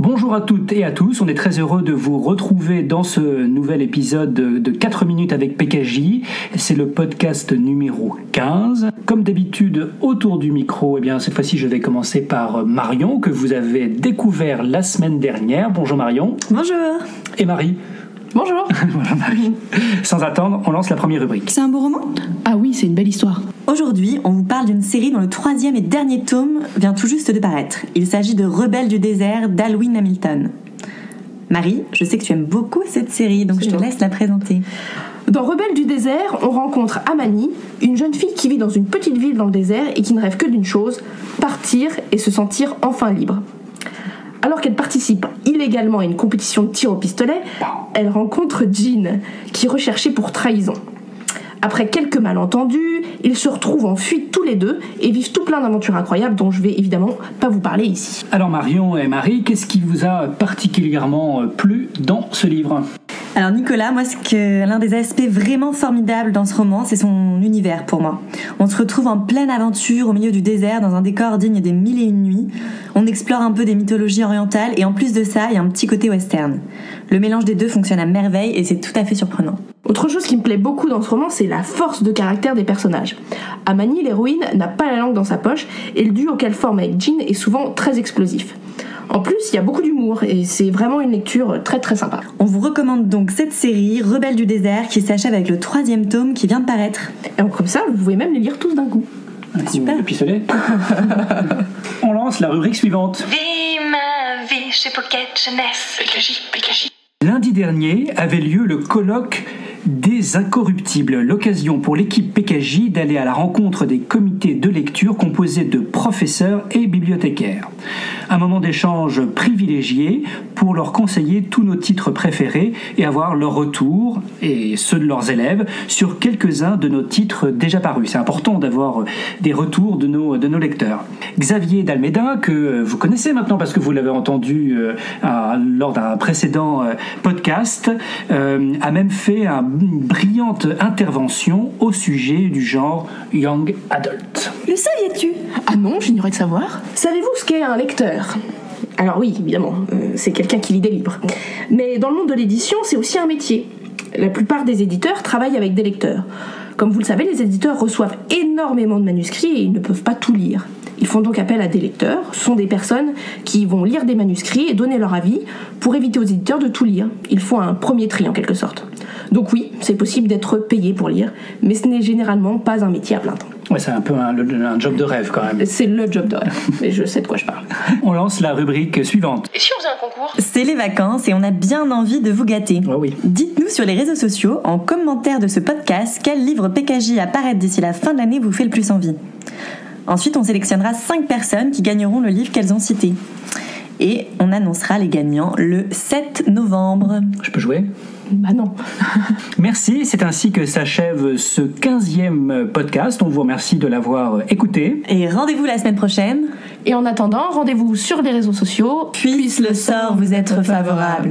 Bonjour à toutes et à tous, on est très heureux de vous retrouver dans ce nouvel épisode de 4 minutes avec PKJ. C'est le podcast numéro 15. Comme d'habitude, autour du micro, cette fois-ci je vais commencer par Marion, que vous avez découvert la semaine dernière. Bonjour Marion. Bonjour. Et Marie. Bonjour. Voilà Marie. Sans attendre, on lance la première rubrique. C'est un beau roman ? Ah oui, c'est une belle histoire. Aujourd'hui, on vous parle d'une série dont le 3e et dernier tome vient tout juste de paraître. Il s'agit de Rebelles du désert d'Alwyn Hamilton. Marie, je sais que tu aimes beaucoup cette série, donc je te laisse la présenter. Dans Rebelles du désert, on rencontre Amani, une jeune fille qui vit dans une petite ville dans le désert et qui ne rêve que d'une chose, partir et se sentir enfin libre. Alors qu'elle participe illégalement à une compétition de tir au pistolet, elle rencontre Jean, qui est recherché pour trahison. Après quelques malentendus, ils se retrouvent en fuite tous les deux et vivent tout plein d'aventures incroyables dont je vais évidemment pas vous parler ici. Alors Marion et Marie, qu'est-ce qui vous a particulièrement plu dans ce livre ? Alors Nicolas, moi l'un des aspects vraiment formidables dans ce roman, c'est son univers pour moi. On se retrouve en pleine aventure au milieu du désert dans un décor digne des 1001 nuits. On explore un peu des mythologies orientales et en plus de ça, il y a un petit côté western. Le mélange des deux fonctionne à merveille et c'est tout à fait surprenant. Autre chose qui me plaît beaucoup dans ce roman, c'est la force de caractère des personnages. Amani, l'héroïne, n'a pas la langue dans sa poche et le duo qu'elle forme avec Jean est souvent très explosif. En plus, il y a beaucoup d'humour et c'est vraiment une lecture très très sympa. On vous recommande donc cette série, Rebelles du désert, qui s'achève avec le 3e tome qui vient de paraître. Et comme ça, vous pouvez même les lire tous d'un coup. Super. Le pistolet. On lance la rubrique suivante. Vie ma vie chez Pocket Jeunesse. PKJ. Lundi dernier avait lieu le colloque des Incorruptibles, l'occasion pour l'équipe PKJ d'aller à la rencontre des comités de lecture composés de professeurs et bibliothécaires. Un moment d'échange privilégié pour leur conseiller tous nos titres préférés et avoir leur retour, et ceux de leurs élèves, sur quelques-uns de nos titres déjà parus. C'est important d'avoir des retours de nos lecteurs. Xavier d'Almeida, que vous connaissez maintenant parce que vous l'avez entendu lors d'un précédent podcast, a même fait une brillante intervention au sujet du genre Young Adult. Le saviez-tu ? Ah non, j'ignorais de savoir. Savez-vous ce qu'est un lecteur ? Alors oui, évidemment, c'est quelqu'un qui lit des livres. Mais dans le monde de l'édition, c'est aussi un métier. La plupart des éditeurs travaillent avec des lecteurs. Comme vous le savez, les éditeurs reçoivent énormément de manuscrits et ils ne peuvent pas tout lire. Ils font donc appel à des lecteurs. Ce sont des personnes qui vont lire des manuscrits et donner leur avis pour éviter aux éditeurs de tout lire. Ils font un premier tri en quelque sorte. Donc oui, c'est possible d'être payé pour lire, mais ce n'est généralement pas un métier à plein temps. Ouais, c'est un peu un job de rêve quand même. C'est le job de rêve, mais je sais de quoi je parle. On lance la rubrique suivante. Et si on faisait un concours ? C'est les vacances et on a bien envie de vous gâter. Oh oui. Dites-nous sur les réseaux sociaux, en commentaire de ce podcast, quel livre PKJ à paraître d'ici la fin de l'année vous fait le plus envie. Ensuite, on sélectionnera 5 personnes qui gagneront le livre qu'elles ont cité. Et on annoncera les gagnants le 7 novembre. Je peux jouer ? Bah non. Merci, c'est ainsi que s'achève ce 15e podcast. On vous remercie de l'avoir écouté. Et rendez-vous la semaine prochaine. Et en attendant, rendez-vous sur les réseaux sociaux. Puisse le sort vous être favorable.